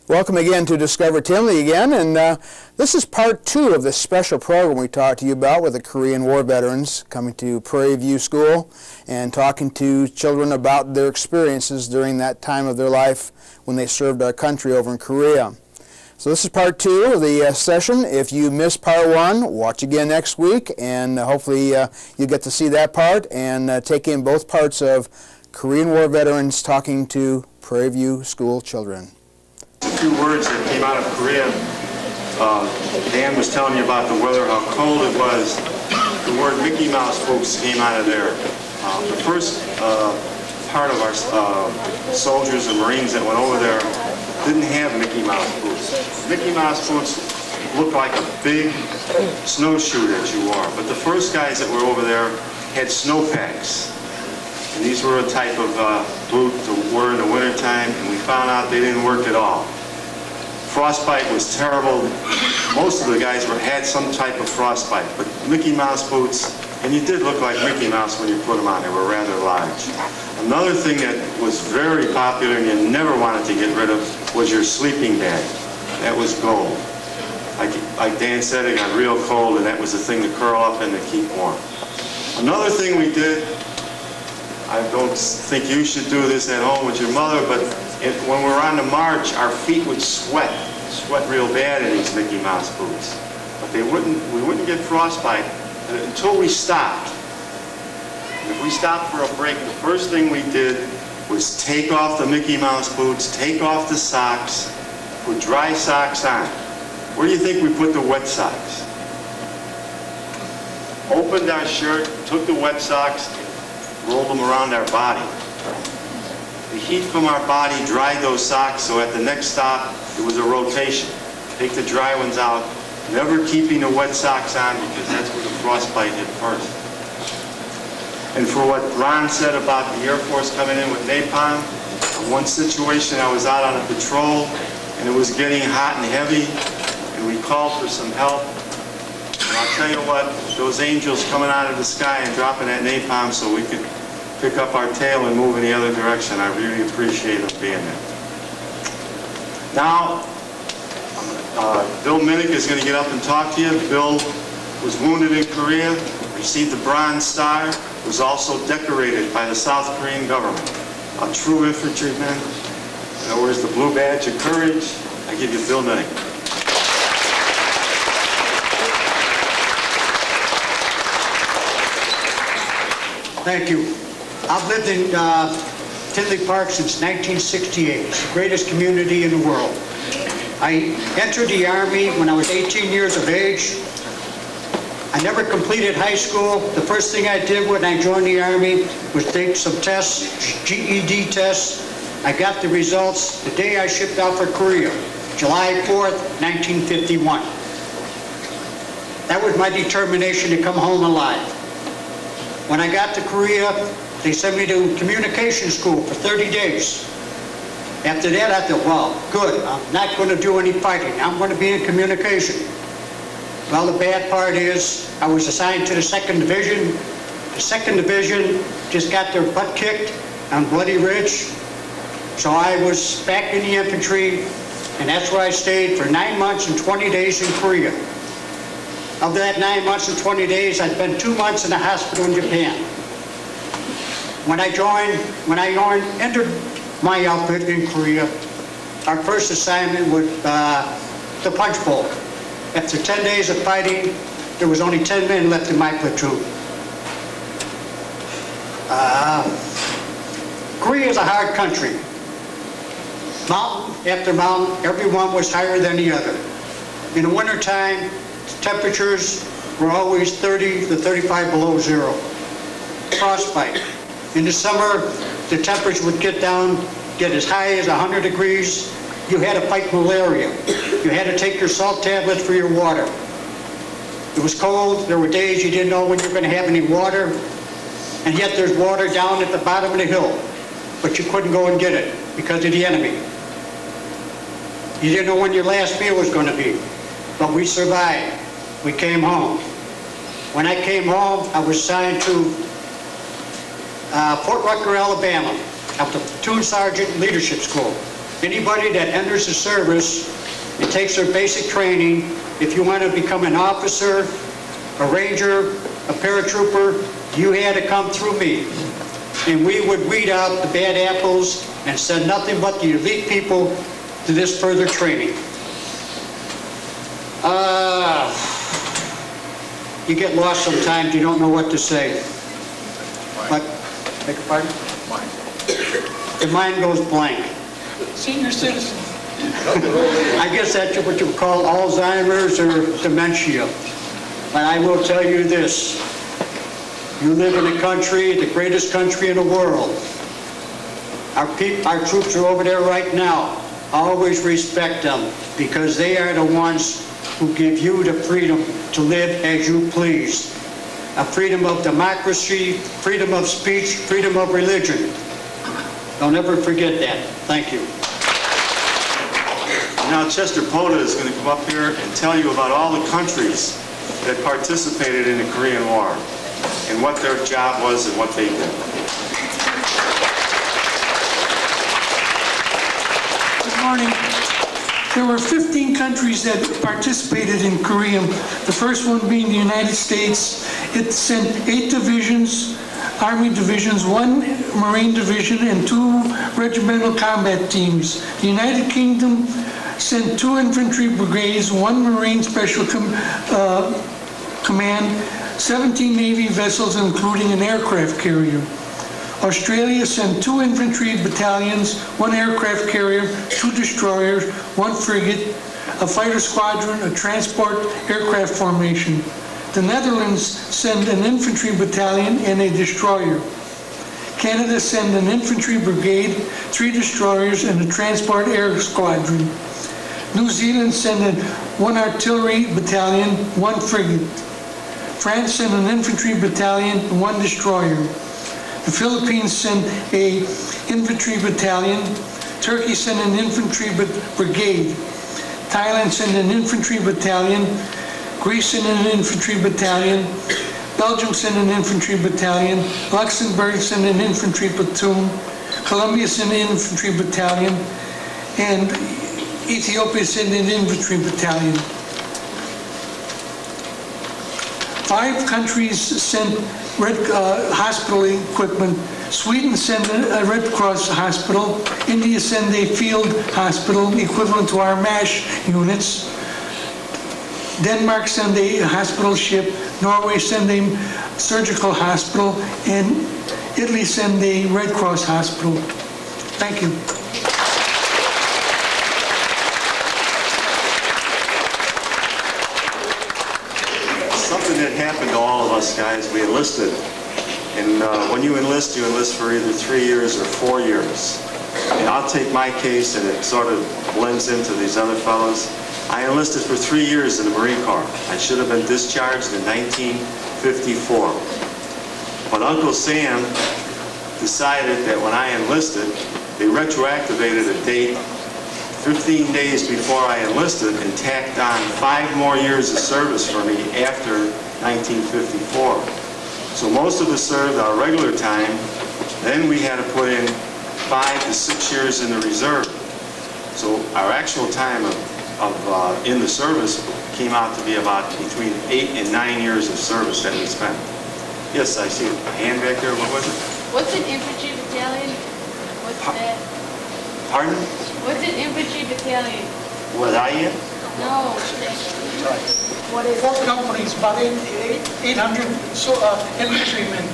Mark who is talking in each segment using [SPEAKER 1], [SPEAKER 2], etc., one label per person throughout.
[SPEAKER 1] Welcome again to Discover Tinley again, and this is part 2 of this special program we talked to you about with the Korean War veterans coming to Prairie View School and talking to children about their experiences during that time of their life when they served our country over in Korea. So this is part 2 of the session. If you missed part 1, watch again next week, and hopefully you get to see that part and take in both parts of Korean War veterans talking to Prairie View School children.
[SPEAKER 2] A few words that came out of Korea. Dan was telling you about the weather, how cold it was. The word Mickey Mouse folks came out of there. The first part of our soldiers and Marines that went over there didn't have Mickey Mouse boots. Mickey Mouse boots looked like a big snowshoe that you wore. But the first guys that were over there had snowpacks. And these were a type of boot to wear in the wintertime, and we found out they didn't work at all. Frostbite was terrible. Most of the guys had some type of frostbite, but Mickey Mouse boots, and you did look like Mickey Mouse when you put them on. They were rather large. Another thing that was very popular and you never wanted to get rid of was your sleeping bag. That was gold. Like Dan said, it got real cold, and that was the thing to curl up and to keep warm. Another thing we did, I don't think you should do this at home with your mother, but when we were on the march, our feet would sweat real bad in these Mickey Mouse boots. But we wouldn't get frostbite until we stopped. And if we stopped for a break, the first thing we did was take off the Mickey Mouse boots, take off the socks, put dry socks on. Where do you think we put the wet socks? Opened our shirt, took the wet socks, rolled them around our body. The heat from our body dried those socks, so at the next stop, it was a rotation. Take the dry ones out, never keeping the wet socks on because that's where the frostbite hit first. And for what Ron said about the Air Force coming in with napalm, in one situation I was out on a patrol and it was getting hot and heavy and we called for some help. And I'll tell you what, those angels coming out of the sky and dropping that napalm so we could pick up our tail and move in the other direction, I really appreciate them being there. Now, Bill Minnick is going to get up and talk to you. Bill was wounded in Korea, received the Bronze Star, was also decorated by the South Korean government. A true infantryman. In other words, the blue badge of courage. I give you Bill Minnick.
[SPEAKER 3] Thank you. I've lived in Tinley Park since 1968. It's the greatest community in the world. I entered the Army when I was 18 years of age. I never completed high school. The first thing I did when I joined the Army was take some tests, GED tests. I got the results the day I shipped out for Korea, July 4th, 1951. That was my determination to come home alive. When I got to Korea, they sent me to communication school for 30 days. After that, I thought, well, good, I'm not going to do any fighting. I'm going to be in communication. Well, the bad part is I was assigned to the 2nd Division. The 2nd Division just got their butt kicked on Bloody Ridge. So I was back in the infantry, and that's where I stayed for 9 months and 20 days in Korea. Of that 9 months and 20 days, I spent 2 months in a hospital in Japan. When I entered my outfit in Korea, our first assignment was the punch bowl. After 10 days of fighting, there was only 10 men left in my platoon. Korea is a hard country. Mountain after mountain, everyone was higher than the other. In the wintertime, temperatures were always 30 to 35 below zero. Frostbite. In the summer, the temperature would get as high as 100 degrees. You had to fight malaria. You had to take your salt tablets for your water. It was cold. There were days you didn't know when you were going to have any water. And yet there's water down at the bottom of the hill. But you couldn't go and get it because of the enemy. You didn't know when your last meal was going to be. But we survived. We came home. When I came home, I was assigned to Fort Rucker, Alabama, at the Platoon Sergeant Leadership School. Anybody that enters the service and takes their basic training, if you want to become an officer, a ranger, a paratrooper, you had to come through me. And we would weed out the bad apples and send nothing but the elite people to this further training. You get lost sometimes, you don't know what to say. But, beg your pardon? Your mind goes blank.
[SPEAKER 4] Senior citizen.
[SPEAKER 3] I guess that's what you would call Alzheimer's or dementia. But I will tell you this. You live in a country, the greatest country in the world. Our troops are over there right now. Always respect them because they are the ones who give you the freedom to live as you please. A freedom of democracy, freedom of speech, freedom of religion. Don't ever forget that. Thank you.
[SPEAKER 2] Now Chester Pota is going to come up here and tell you about all the countries that participated in the Korean War and what their job was and what they did.
[SPEAKER 4] Good morning. There were 15 countries that participated in Korea. The first one being the United States. It sent 8 divisions, Army divisions, 1 Marine division, and 2 regimental combat teams. The United Kingdom sent 2 infantry brigades, 1 Marine Special Command, 17 Navy vessels, including an aircraft carrier. Australia sent 2 infantry battalions, 1 aircraft carrier, 2 destroyers, 1 frigate, a fighter squadron, a transport aircraft formation. The Netherlands sent an infantry battalion and a destroyer. Canada sent an infantry brigade, 3 destroyers, and a transport air squadron. New Zealand sent 1 artillery battalion, 1 frigate. France sent an infantry battalion and 1 destroyer. The Philippines sent an infantry battalion. Turkey sent an infantry brigade. Thailand sent an infantry battalion. Greece sent an infantry battalion. Belgium sent an infantry battalion. Luxembourg sent an infantry platoon. Colombia sent an infantry battalion. And Ethiopia sent an infantry battalion. 5 countries sent hospital equipment. Sweden sent a Red Cross hospital. India sent a field hospital equivalent to our MASH units. Denmark sent a hospital ship. Norway sent a surgical hospital. And Italy sent a Red Cross hospital. Thank you.
[SPEAKER 2] Something that happened to all of us guys, we enlisted. And when you enlist for either 3 years or 4 years. And I'll take my case, and it sort of blends into these other fellows. I enlisted for 3 years in the Marine Corps. I should have been discharged in 1954. But Uncle Sam decided that when I enlisted, they retroactivated a date 15 days before I enlisted and tacked on 5 more years of service for me after 1954. So most of us served our regular time. Then we had to put in 5 to 6 years in the reserve. So our actual time in the service came out to be about between 8 and 9 years of service that we spent. Yes, I see a hand back there. What was it?
[SPEAKER 5] What's an infantry battalion? What's that?
[SPEAKER 2] Pardon?
[SPEAKER 5] What's an infantry battalion?
[SPEAKER 2] Was I in?
[SPEAKER 5] No. What is
[SPEAKER 4] Both
[SPEAKER 5] it?
[SPEAKER 4] companies, about 800 infantrymen.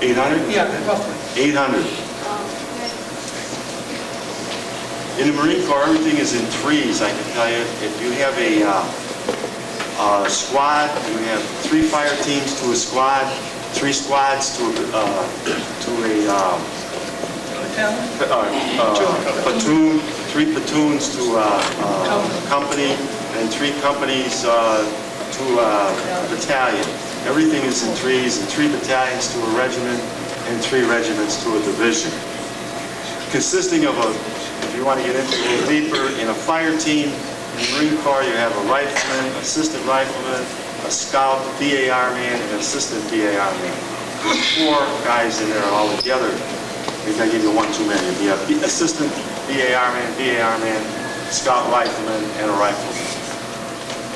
[SPEAKER 2] 800?
[SPEAKER 4] Yeah, roughly.
[SPEAKER 2] 800. In the Marine Corps, everything is in threes, I can tell you. If you have a squad, you have 3 fire teams to a squad, 3 squads to a platoon, 3 platoons to a company, and 3 companies to a battalion. Everything is in threes, and 3 battalions to a regiment, and 3 regiments to a division. Consisting of if you want to get into it a little deeper, in a fire team, in the Marine Corps, you have a rifleman, assistant rifleman, a scout, BAR man, and an assistant BAR man. There's 4 guys in there all together. Maybe I give you one too many. You have assistant BAR man, scout rifleman, and a rifleman.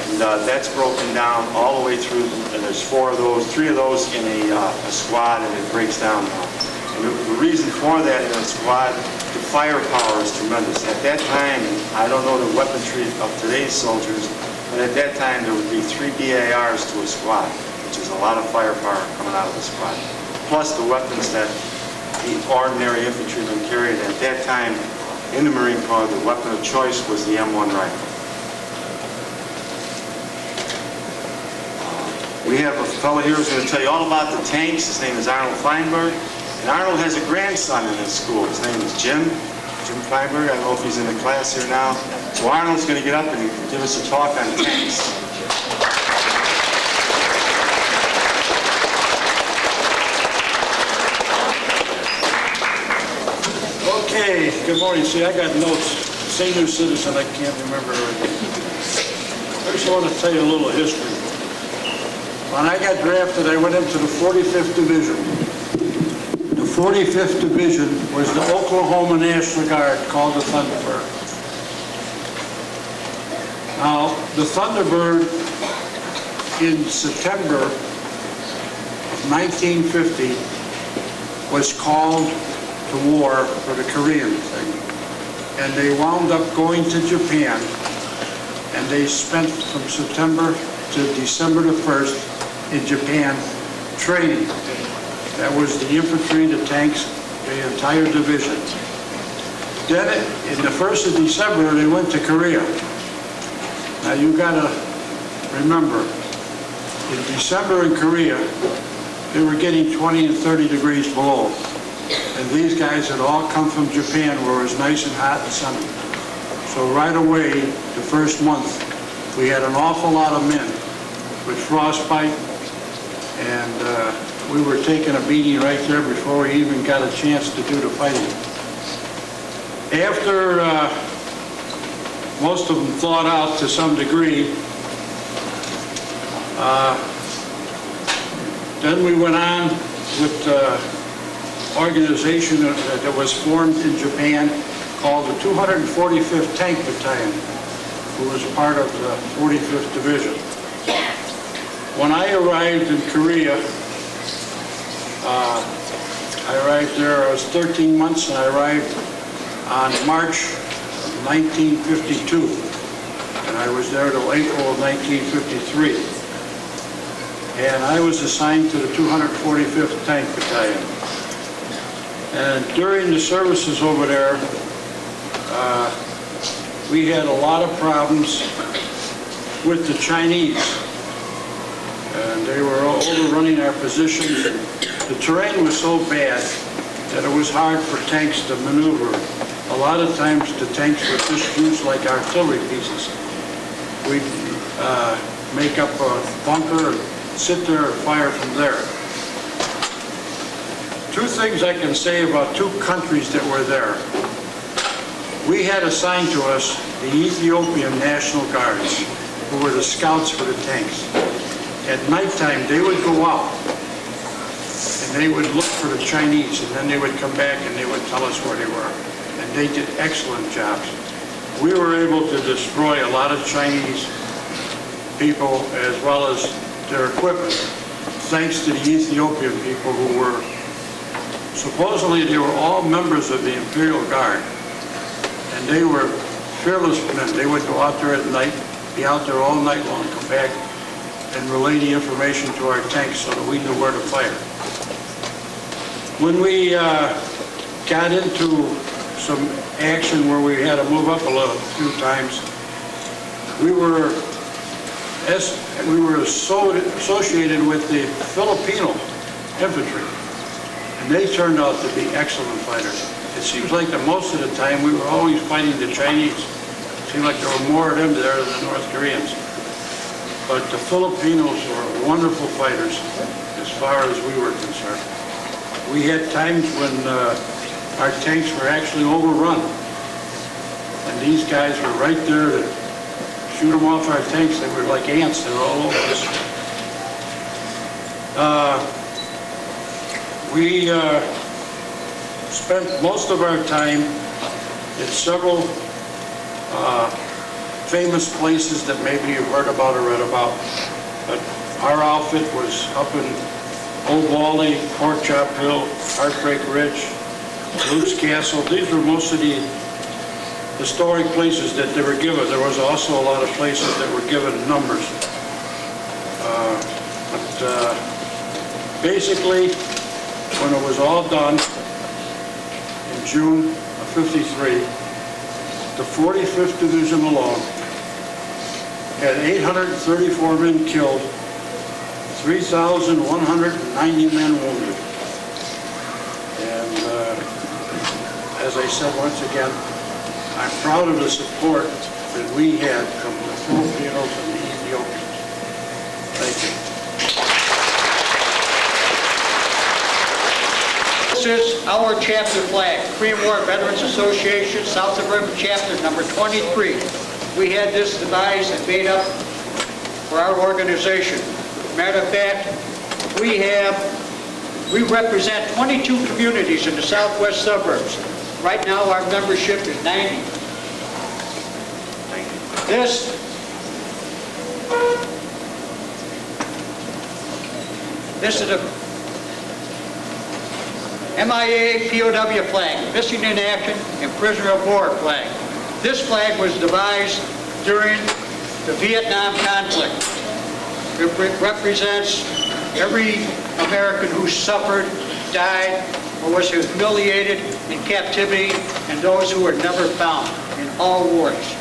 [SPEAKER 2] And that's broken down all the way through, and there's 4 of those, 3 of those in a squad, and it breaks down. And the reason for that in a squad, the firepower is tremendous. At that time, and I don't know the weaponry of today's soldiers, but at that time there would be 3 BARs to a squad, which is a lot of firepower coming out of the squad. Plus the weapons that the ordinary infantrymen carried. At that time, in the Marine Corps, the weapon of choice was the M1 rifle. We have a fellow here who's going to tell you all about the tanks. His name is Arnold Feinberg. And Arnold has a grandson in his school. His name is Jim Feinberg. I don't know if he's in the class here now. So Arnold's going to get up and give us a talk on tanks.
[SPEAKER 6] Okay, good morning. See, I got notes. Senior citizen, I can't remember everything. I just want to tell you a little history. When I got drafted, I went into the 45th Division. The 45th Division was the Oklahoma National Guard, called the Thunderbird. Now, the Thunderbird in September of 1950 was called to war for the Korean thing. And they wound up going to Japan, and they spent from September to December the 1st in Japan training. That was the infantry, the tanks, the entire division. Then in the 1st of December, they went to Korea. Now you gotta remember, in December in Korea, they were getting 20 and 30 degrees below. And these guys had all come from Japan where it was nice and hot and sunny. So right away, the first month, we had an awful lot of men with frostbite, and we were taking a beating right there before we even got a chance to do the fighting. After most of them thawed out to some degree, then we went on with organization that was formed in Japan called the 245th Tank Battalion, who was part of the 45th Division. When I arrived in Korea, I arrived there, I was 13 months, and I arrived on March of 1952, and I was there till April of 1953. And I was assigned to the 245th Tank Battalion. And during the services over there, we had a lot of problems with the Chinese. And they were overrunning our positions. The terrain was so bad that it was hard for tanks to maneuver. A lot of times the tanks were just used like artillery pieces. We'd make up a bunker and sit there and fire from there. 2 things I can say about 2 countries that were there. We had assigned to us the Ethiopian National Guards, who were the scouts for the tanks. At nighttime, they would go out and they would look for the Chinese, and then they would come back and they would tell us where they were. And they did excellent jobs. We were able to destroy a lot of Chinese people as well as their equipment, thanks to the Ethiopian people who were, supposedly they were all members of the Imperial Guard. And they were fearless men. They would go out there at night, be out there all night long, come back and relay the information to our tanks so that we knew where to fire. When we got into some action where we had to move up a few times, we were associated with the Filipino infantry, and they turned out to be excellent fighters. It seems like that most of the time we were always fighting the Chinese. It seemed like there were more of them there than the North Koreans. But the Filipinos were wonderful fighters as far as we were concerned. We had times when our tanks were actually overrun. And these guys were right there to shoot them off our tanks. They were like ants. They were all over us. We spent most of our time in several famous places that maybe you've heard about or read about. But our outfit was up in Old Wally, Pork Chop Hill, Heartbreak Ridge, Luke's Castle. These were most of the historic places that they were given. There was also a lot of places that were given numbers. Basically, when it was all done in June of '53, the 45th Division alone had 834 men killed, 3,190 men wounded. And as I said once again, I'm proud of the support that we had from the Filipinos and the Ethiopians. Thank you.
[SPEAKER 3] This is our chapter flag, Korean War Veterans Association, South Suburban Chapter number 23. We had this devised and made up for our organization. Matter of fact, we represent 22 communities in the southwest suburbs. Right now, our membership is 90. This is a MIA POW flag, Missing in Action and Prisoner of War flag. This flag was devised during the Vietnam conflict. It represents every American who suffered, died, or was humiliated in captivity, and those who were never found in all wars.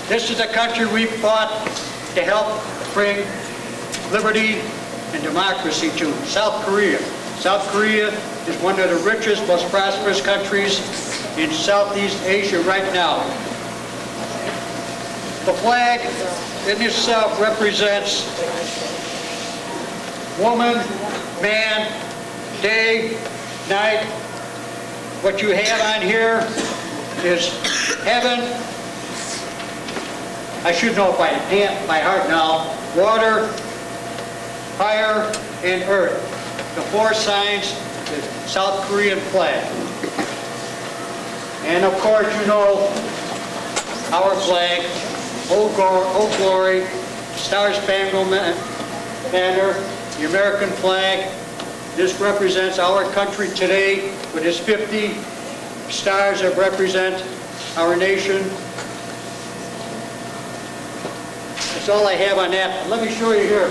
[SPEAKER 3] This is the country we fought to help bring liberty and democracy to, South Korea. South Korea is one of the richest, most prosperous countries in Southeast Asia right now. The flag in itself represents woman, man, day, night. What you have on here is heaven. I should know it by heart now. Water, fire, and earth. The four signs of the South Korean flag. And of course, you know our flag, Old Glory, Star Spangled Banner, the American flag. This represents our country today with its 50 stars that represent our nation. That's all I have on that. Let me show you here.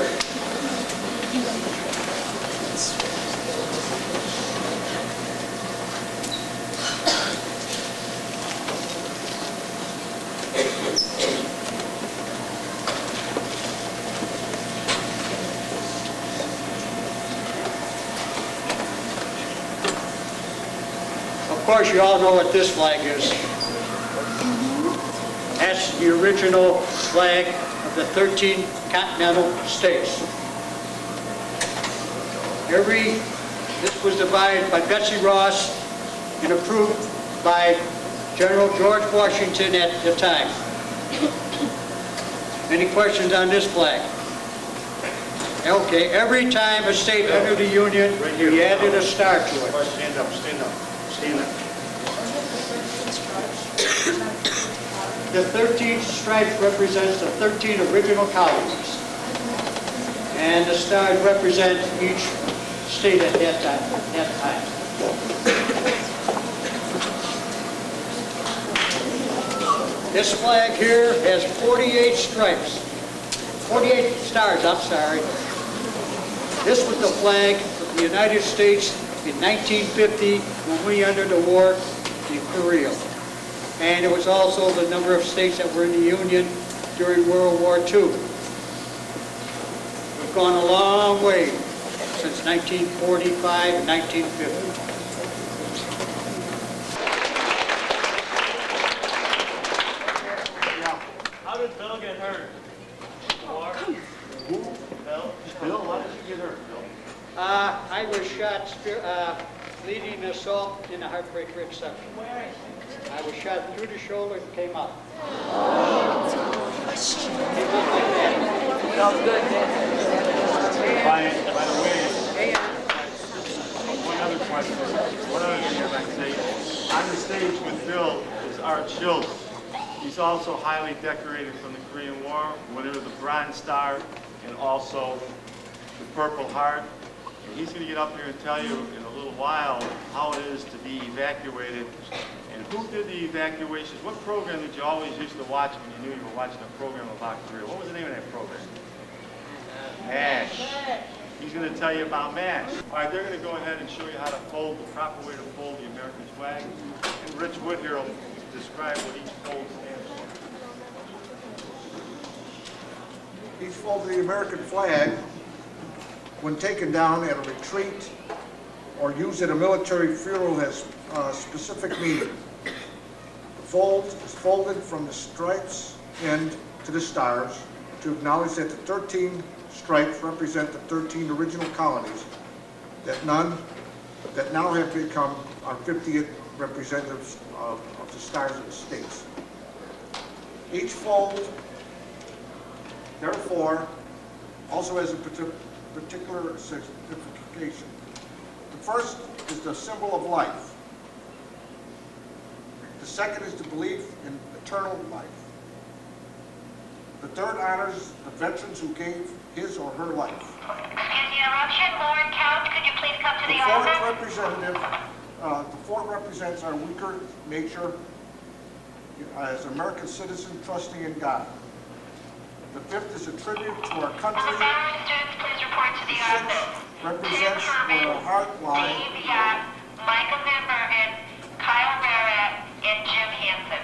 [SPEAKER 3] Of course, you all know what this flag is. That's the original flag of the 13 continental states. This was divided by Betsy Ross and approved by General George Washington at the time. Any questions on this flag? Okay, every time a state entered the Union, we added a star to it.
[SPEAKER 6] Stand up, stand up, stand up.
[SPEAKER 3] The 13th stripe represents the 13 original colonies. And the stars represent each state at that time. This flag here has 48 stripes. 48 stars, I'm sorry. This was the flag of the United States in 1950 when we entered the war in Korea. And it was also the number of states that were in the Union during World War II. We've gone a long way since 1945 and 1950.
[SPEAKER 7] How did Bill get hurt? Who? Bill?
[SPEAKER 6] Bill, how did you get hurt, Bill?
[SPEAKER 3] I was shot leading an assault in the Heartbreak Ridge section. I was shot through the shoulder and came up.
[SPEAKER 7] Felt good, didn't it?
[SPEAKER 6] By the way,
[SPEAKER 2] question. One other thing I'd like to say, on the stage with Bill is Art Schultz. He's also highly decorated from the Korean War, winner of the Bronze Star and also the Purple Heart. And he's going to get up here and tell you in a little while how it is to be evacuated and who did the evacuations. What program did you always used to watch when you knew you were watching a program about Korea? What was the name of that program? MASH. He's going to tell you about MASH. All right, they're going to go ahead and show you how to fold, the proper way to fold the American flag. And Rich Wood here will describe what each fold stands for.
[SPEAKER 6] Each fold of the American flag, when taken down at a retreat or used at a military funeral, has specific meaning. The fold is folded from the stripes end to the stars to acknowledge that the 13 stripes represent the 13 original colonies that now have become our 50th representatives of the stars of the states. Each fold, therefore, also has a particular signification. The first is the symbol of life. The second is the belief in eternal life. The third honors the veterans who gave his or her life.
[SPEAKER 8] Excuse the interruption. Lauren Couch, could you please come to the office?
[SPEAKER 6] The fourth represents our weaker nature as American citizen trusting in God. The fifth is a tribute to our country.
[SPEAKER 8] Will the veteran students please report to the office?
[SPEAKER 6] Represents where our heart lies.
[SPEAKER 8] Dave Yacht, Michael Van Bergen, Kyle Barrett, and Jim Hansen.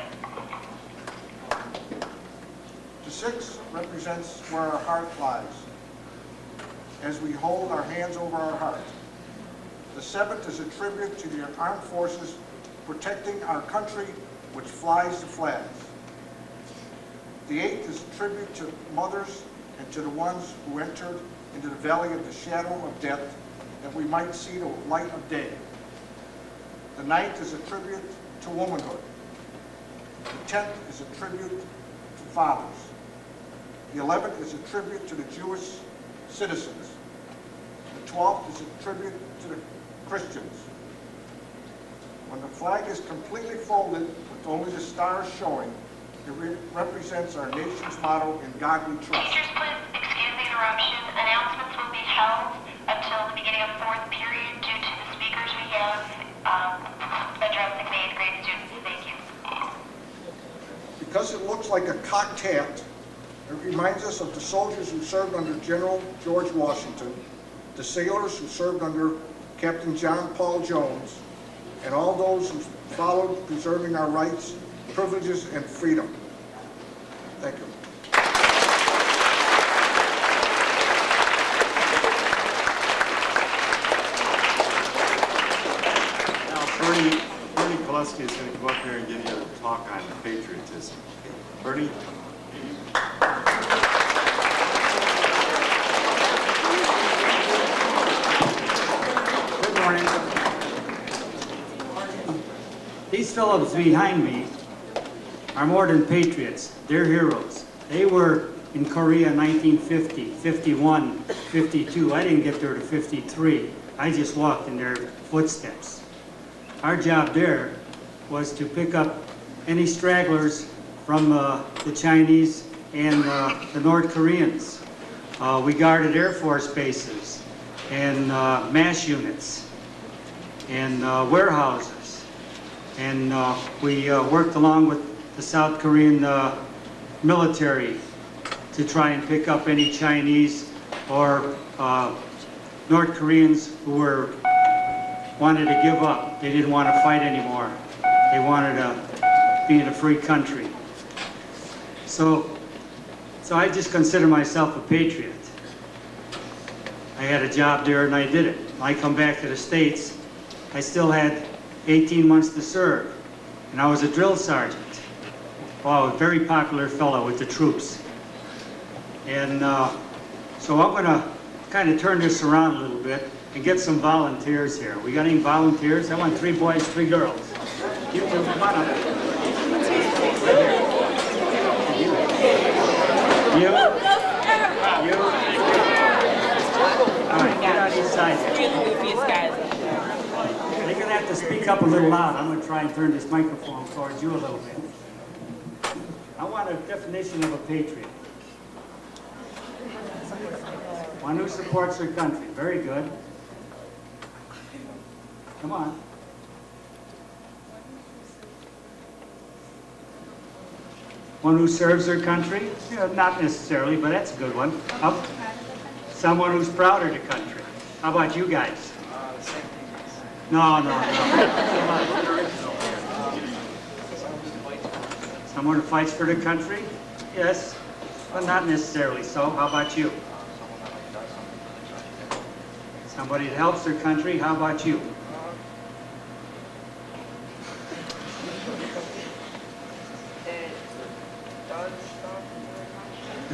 [SPEAKER 6] The sixth represents where our heart lies, as we hold our hands over our heart. The seventh is a tribute to the armed forces protecting our country, which flies the flags. The eighth is a tribute to mothers and to the ones who entered into the valley of the shadow of death, that we might see the light of day. The ninth is a tribute to womanhood. The 10th is a tribute to fathers. The 11th is a tribute to the Jewish citizens. The 12th is a tribute to the Christians. When the flag is completely folded with only the stars showing, it represents our nation's motto, "In God We Trust."
[SPEAKER 8] Teachers, please excuse the interruption. Announcements will be held until the beginning of fourth period due to the speakers we have addressing the 8th grade students. Thank you.
[SPEAKER 6] Because it looks like a cocked hat, it reminds us of the soldiers who served under General George Washington, the sailors who served under Captain John Paul Jones, and all those who followed preserving our rights, privileges, and freedom. Thank you.
[SPEAKER 2] Now, Bernie Koleski is going to come up here and give you a talk on patriotism. Bernie?
[SPEAKER 9] Good morning. These fellows behind me are more than patriots. They're heroes. They were in Korea in 1950, 51, 52. I didn't get there to 53. I just walked in their footsteps. Our job there was to pick up any stragglers from the Chinese and the North Koreans. We guarded Air Force bases and MASH units and warehouses. And we worked along with the South Korean military to try and pick up any Chinese or North Koreans who wanted to give up. They didn't want to fight anymore. They wanted to be in a free country. So I just consider myself a patriot. I had a job there and I did it. When I come back to the States, I still had 18 months to serve. And I was a drill sergeant. Wow, a very popular fellow with the troops. And so I'm going to kind of turn this around a little bit and get some volunteers here. We got any volunteers? I want 3 boys, 3 girls. You two, come on up. Right here. You. All right, get on each side.
[SPEAKER 10] You're the goofiest guys.
[SPEAKER 9] you're gonna have to speak up a little loud. I'm gonna try and turn this microphone towards you a little bit. I want a definition of a patriot. One who supports their country. Very good. Come on. One who serves their country? Yeah, not necessarily, but that's a good one. Up. Someone who's proud of the country. How about you guys? No. Someone who fights for the country? Yes, but not necessarily so. How about you? Somebody that helps their country? How about you?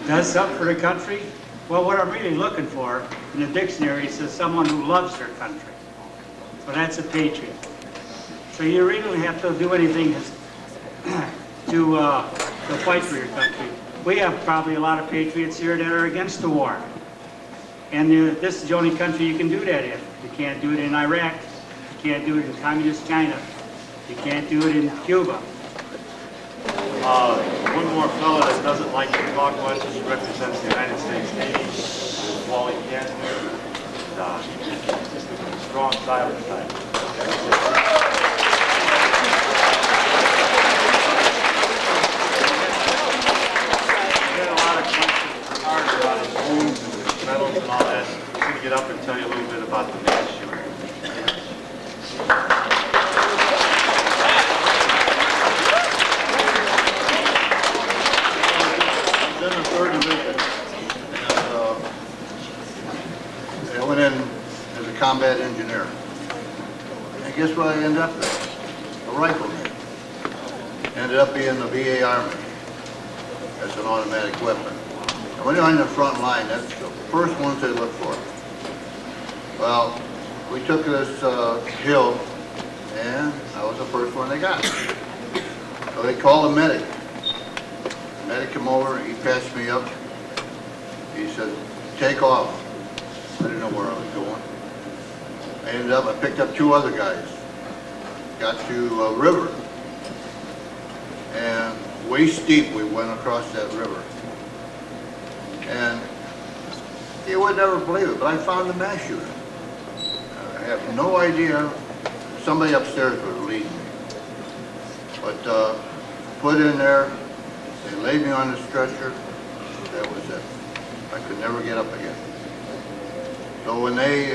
[SPEAKER 9] Does something for the country? Well, what I'm really looking for in the dictionary says someone who loves their country. So that's a patriot. So you really don't have to do anything to fight for your country. We have probably a lot of patriots here that are against the war. And this is the only country you can do that in. You can't do it in Iraq. You can't do it in communist China. You can't do it in Cuba.
[SPEAKER 2] One more fellow that doesn't like to talk much, he represents the United States Navy, Wally Kent, just a strong silent type. We had a lot of questions from Carter about his wounds and his medals and all that. He's going to get up and tell you a little bit about the mass shooting.
[SPEAKER 10] In the 3rd Division, and I went in as a combat engineer. And guess what I ended up with? A rifleman. Ended up being the VA Army as an automatic weapon. And when you're on the front line, that's the first ones they look for. Well, we took this hill, and I was the first one they got. So they called a medic. Medic came over, he patched me up. He said, take off. I didn't know where I was going. I picked up 2 other guys. Got to a river. And waist deep we went across that river. And you would never believe it, but I found the mass shooter. I have no idea. Somebody upstairs was leading me. But put in there, they laid me on the stretcher. That was it. I could never get up again. So when they,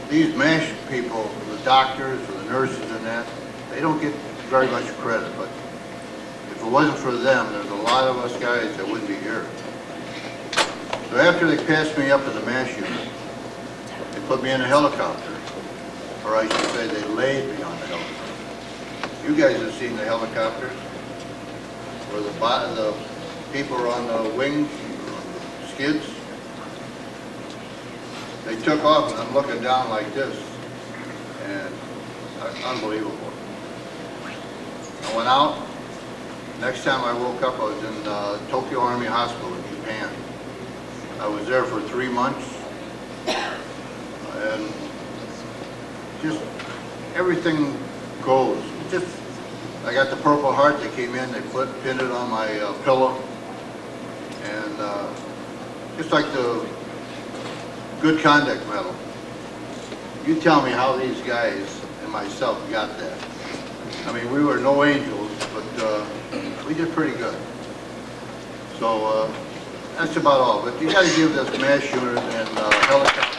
[SPEAKER 10] these MASH people, the doctors or the nurses and that, they don't get very much credit, but if it wasn't for them, there's a lot of us guys that wouldn't be here. So after they passed me up in the MASH unit, they put me in a helicopter, or I should say they laid me on the helicopter. You guys have seen the helicopters where the people are on the wings, skids. They took off and I'm looking down like this, and unbelievable. I went out. Next time I woke up, I was in Tokyo Army Hospital in Japan. I was there for 3 months, and just everything goes. I got the Purple Heart that came in, they pinned it on my pillow, and just like the Good Conduct Medal. You tell me how these guys and myself got that. I mean, we were no angels, but we did pretty good. So that's about all. But you got to give this MASH unit and helicopter